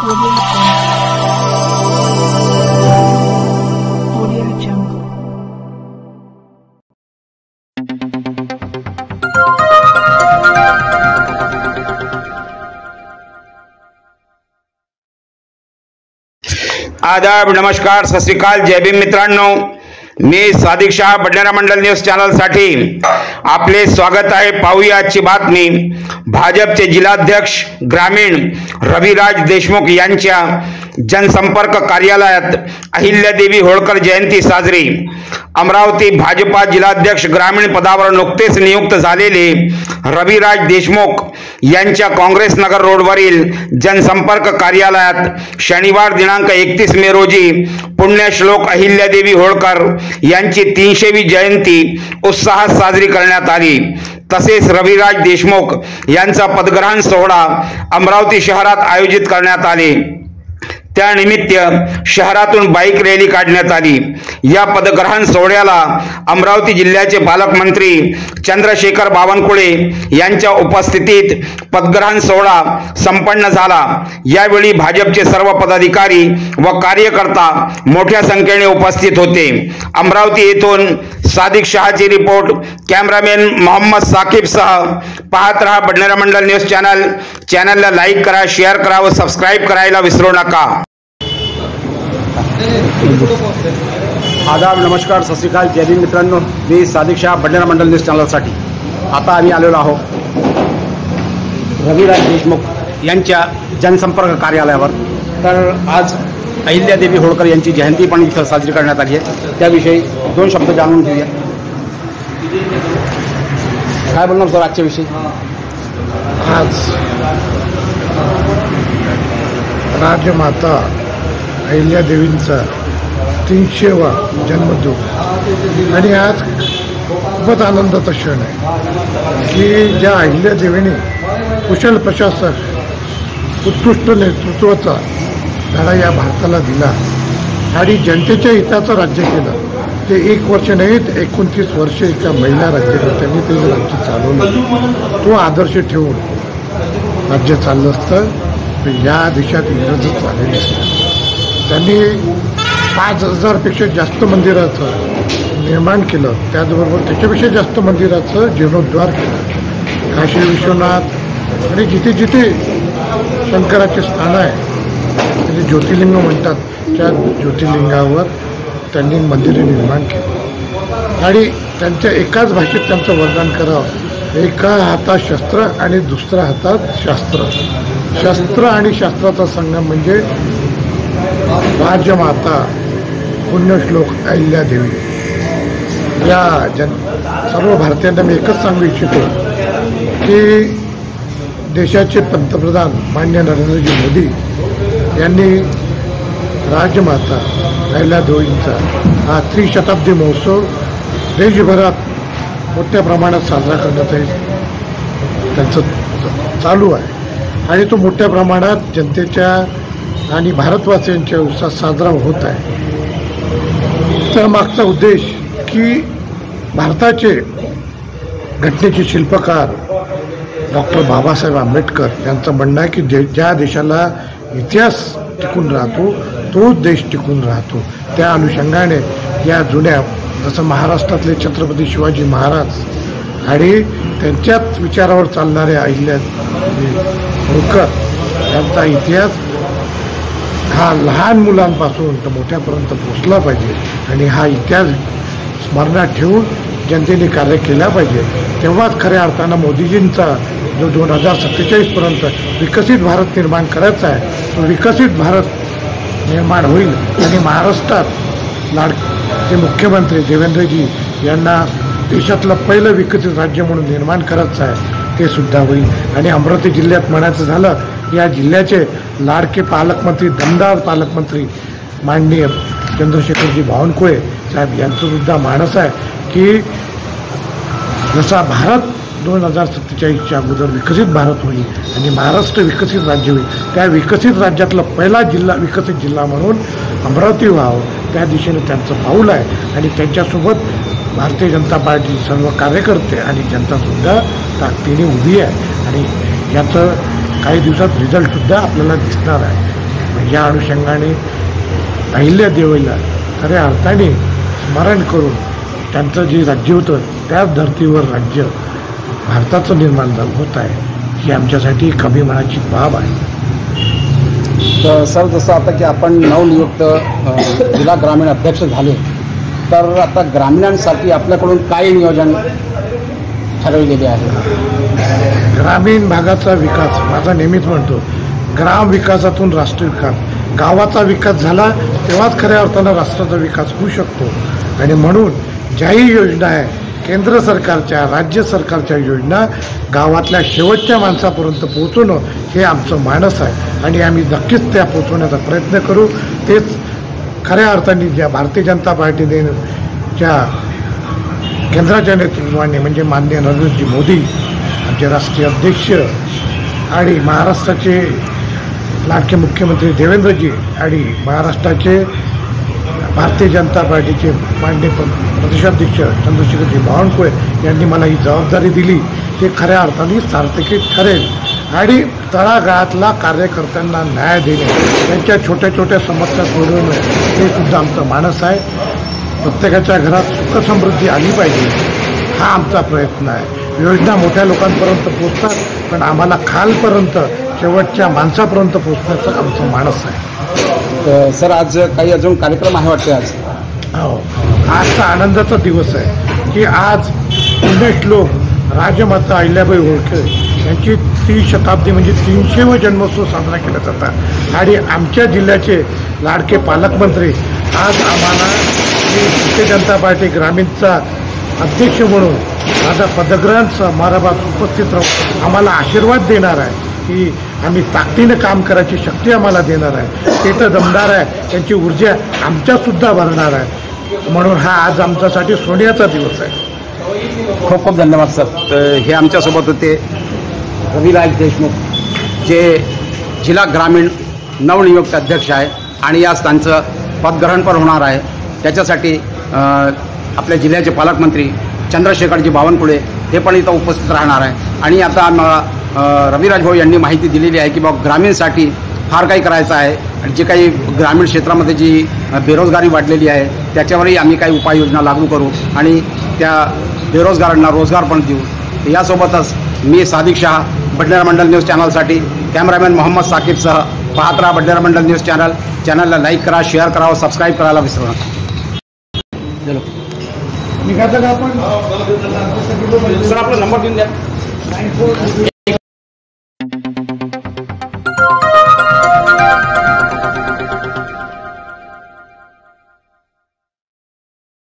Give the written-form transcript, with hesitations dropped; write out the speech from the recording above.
आदाब, नमस्कार, सत श्री अकाल, जय भीम मित्रांनो. मी सादिक शाह, बडनेरा मंडल न्यूज चॅनल साठी आपले स्वागत आहे. पाहूया आजची बातमी. भाजपचे जिल्हाध्यक्ष ग्रामीण रविराज देशमुख यांच्या जनसंपर्क कार्यालयात अहिल्यादेवी होळकर जयंती साजरी. अमरावती भाजपा जिल्हाध्यक्ष ग्रामीण पदावर नुकतेच नियुक्त झालेले रविराज देशमुख यांच्या काँग्रेस नगर रोडवरील जनसंपर्क कार्यालयात शनिवार दिनांक 31 मे रोजी पुण्यश्लोक अहिल्यादेवी होळकर यांची 300वी जयंती उत्साहात साजरी करण्यात आली. तसेच रविराज देशमुख यांचा पदग्रहण सोहळा अमरावती शहरात आयोजित करण्यात आले. त्यानिमित्त शहरातून बाईक रॅली काढण्यात आली. या पदग्रहण सोहळ्याला अमरावती जिल्ह्याचे पालकमंत्री चंद्रशेखर बावनकुळे यांच्या उपस्थितीत पदग्रहण सोहळा संपन्न झाला. यावेळी भाजपचे सर्व पदाधिकारी व कार्यकर्ता मोठ्या संख्येने उपस्थित होते. अमरावती येथून सादिक शहाची रिपोर्ट. कॅमेरामॅन मोहम्मद साकिबसह पाहत रहा बडनेरा मंडल न्यूज चॅनल. चॅनलला लाईक करा, शेअर करा व सबस्क्राईब करायला विसरू नका. आदाब, नमस्कार, सत श्री अकाल, जय भीम मित्रांनो. मी सादिक शाह, बडनेरा मंडल न्यूज चॅनलसाठी. आता आम्ही आलेलो आहोत रविराज देशमुख यांच्या जनसंपर्क कार्यालयावर. तर आज अहिल्यादेवी होळकर यांची जयंती पण इथं साजरी करण्यात आली आहे. त्याविषयी 2 शब्द जाणून घेऊया. काय बोलणार सर आजच्या विषयी? आज राजमाता अहिल्यादेवींचा 300वा जन्मदिवस आणि आज खूपच आनंदाचा क्षण आहे की ज्या अहिल्यादेवीने कुशल प्रशासक, उत्कृष्ट नेतृत्वाचा धडा या भारताला दिला आणि जनतेच्या हिताचं राज्य केलं. ते 1 वर्ष नाही, 29 वर्ष एका महिला राज्यकर्त्यांनी ते राज्य चालवलं. तो आदर्श ठेवून राज्य चाललं असतं तर या देशात इंग्रजच चाललेली असतं. त्यांनी 5000पेक्षा जास्त मंदिराचं निर्माण केलं. त्याचबरोबर त्याच्यापेक्षा जास्त मंदिराचं जीर्णोद्धार केलं. काशी विश्वनाथ आणि जिथे जिथे शंकराचे स्थान आहे, त्याचे ज्योतिर्लिंग म्हणतात, त्या ज्योतिर्लिंगावर त्यांनी मंदिरे निर्माण केली. आणि त्यांच्या एकाच भाषेत त्यांचं वर्णन करावं. एका हातात शस्त्र आणि दुसऱ्या हातात शास्त्र. शस्त्र आणि शास्त्राचा संगम म्हणजे राजमाता पुण्यश्लोक अहिल्यादेवी. या सर्व भारतीयांना मी एकच सांगू इच्छितो की देशाचे पंतप्रधान माननीय नरेंद्रजी मोदी यांनी राजमाता अहिल्यादेवींचा हा त्रिशताब्दी महोत्सव देशभरात मोठ्या प्रमाणात साजरा करण्यात त्यांचं चालू आहे आणि तो मोठ्या प्रमाणात जनतेच्या आणि भारतवासियांच्या उत्साहात साजरा होत आहे. तर मागचा उद्देश की भारताचे घटनेचे शिल्पकार डॉक्टर बाबासाहेब आंबेडकर यांचं म्हणणं आहे की ज्या देशाला इतिहास टिकून राहतो तोच देश टिकून राहतो. त्या अनुषंगाने या जुन्या, जसं महाराष्ट्रातले छत्रपती शिवाजी महाराज आणि त्यांच्याच विचारावर चालणारे अहिल्यादेवी होळकर यांचा इतिहास हा लहान मुलांपासून तर मोठ्यापर्यंत पोचला पाहिजे आणि हा इतिहास स्मरणात ठेवून जनतेने कार्य केलं पाहिजे. तेव्हाच खऱ्या अर्थानं मोदीजींचा जो 2047पर्यंत विकसित भारत निर्माण करायचा आहे तो विकसित भारत निर्माण होईल आणि महाराष्ट्रात लाडके मुख्यमंत्री देवेंद्रजी यांना देशातलं पहिलं विकसित राज्य म्हणून निर्माण करायचं आहे ते सुद्धा होईल. आणि अमरावती जिल्ह्यात म्हणायचं झालं, या जिल्ह्याचे लाडके पालकमंत्री, दमदार पालकमंत्री माननीय चंद्रशेखरजी बावनकुळे साहेब यांचं सुद्धा मानस आहे की जसा भारत 2047च्या अगोदर विकसित भारत होईल आणि महाराष्ट्र विकसित राज्य होईल, त्या विकसित राज्यातला पहिला जिल्हा, विकसित जिल्हा म्हणून अमरावती व्हावं, त्या दिशेने त्यांचं पाऊल आहे. आणि त्यांच्यासोबत भारतीय जनता पार्टी सर्व कार्यकर्ते आणि जनतासुद्धा ताकदीने उभी आहे आणि याचं काही दिवसात रिझल्टसुद्धा आपल्याला दिसणार आहे. या अनुषंगाने अहिल्यादेवीला खऱ्या अर्थाने स्मरण करून त्यांचं जे राज्य होतं त्याच धर्तीवर राज्य भारताचं निर्माण होत आहे, ही आमच्यासाठी कमी मनाची बाब आहे. तर सर, जसं आता की आपण नवनियुक्त जिल्हा ग्रामीण अध्यक्ष झाले, तर आता ग्रामीणांसाठी आपल्याकडून काय नियोजन ठरवलेले आहे? ग्रामीण भागाचा विकास, माझा नेहमीच म्हणतो, ग्राम विकासातून राष्ट्र विकास, गावाचा विकास झाला तेव्हाच खऱ्या अर्थानं राष्ट्राचा विकास होऊ शकतो. आणि म्हणून ज्याही योजना आहे केंद्र सरकारच्या, राज्य सरकारच्या योजना गावातल्या शेवटच्या माणसापर्यंत पोहोचवणं हे आमचं मानस आहे आणि आम्ही नक्कीच त्या पोहोचवण्याचा प्रयत्न करू. तेच खऱ्या अर्थाने ज्या भारतीय जनता पार्टीने ज्या केंद्राच्या नेतृत्वाने म्हणजे माननीय नरेंद्रजी मोदी आमचे राष्ट्रीय अध्यक्ष आणि महाराष्ट्राचे लाडके मुख्यमंत्री देवेंद्रजी आणि महाराष्ट्राचे भारतीय जनता पार्टीचे माननीय प्रदेशाध्यक्ष चंद्रशेखरजी बावनकुळे यांनी मला ही जबाबदारी दिली, ते खऱ्या अर्थाने सार्थकी ठरेल. आणि तळागाळातला कार्यकर्त्यांना न्याय देणे, त्यांच्या छोट्या छोट्या समस्या सोडवणं हे सुद्धा आमचं मानस आहे. प्रत्येकाच्या घरात सुखसमृद्धी आली पाहिजे हा आमचा प्रयत्न आहे. योजना मोठ्या लोकांपर्यंत पोचतात, पण आम्हाला खालपर्यंत शेवटच्या माणसापर्यंत पोचण्याचं आमचं मानस आहे. तर सर, आज काही अजून कार्यक्रम आहे वाटते? आज हो, आजचा आनंदाचा दिवस आहे की आज पुण्यश्लोक राजमाता अहिल्याबाई होळकर यांची 30 शताब्दी म्हणजे 300वा जन्मोत्सव साजरा केला जातात. आणि आमच्या जिल्ह्याचे लाडके पालकमंत्री आज आम्हाला भारतीय जनता पार्टी ग्रामीणचा अध्यक्ष म्हणून माझा पदग्रहण समारंभात उपस्थित राहून आम्हाला आशीर्वाद देणार आहे की आम्ही ताकदीनं काम करायची शक्ती आम्हाला देणार आहे. ते तर जमणार आहे, त्यांची ऊर्जा आमच्यासुद्धा भरणार आहे. म्हणून हा आज आमच्यासाठी सोन्याचा दिवस आहे. खूप खूप धन्यवाद सर. तर हे आमच्यासोबत होते रविराज देशमुख, जे जिल्हा ग्रामीण नवनियुक्त अध्यक्ष आहे आणि आज त्यांचं पदग्रहण पण होणार आहे. त्याच्यासाठी आपल्या जिल्ह्याचे पालकमंत्री चंद्रशेखरजी बावनकुळे हे पण इथं उपस्थित राहणार आहे. आणि आता आम्हाला रविराज भाऊ यांनी माहिती दिलेली आहे की बाबा ग्रामीणसाठी फार काही करायचं आहे आणि जे काही ग्रामीण क्षेत्रामध्ये जी बेरोजगारी वाढलेली आहे त्याच्यावरही आम्ही काही उपाययोजना लागू करू आणि त्या बेरोजगारांना रोजगार पण देऊ. यासोबतच मी सादिक शाह, बडनेरा मंडल न्यूज चॅनलसाठी कॅमेरामॅन मोहम्मद साकिबसह पाहत राहा बडनेरा मंडल न्यूज चॅनलला लाईक करा, शेअर करा व सबस्क्राईब करायला विसरू नका. निघायचं का आपण? सर, आपला नंबर देऊन द्या.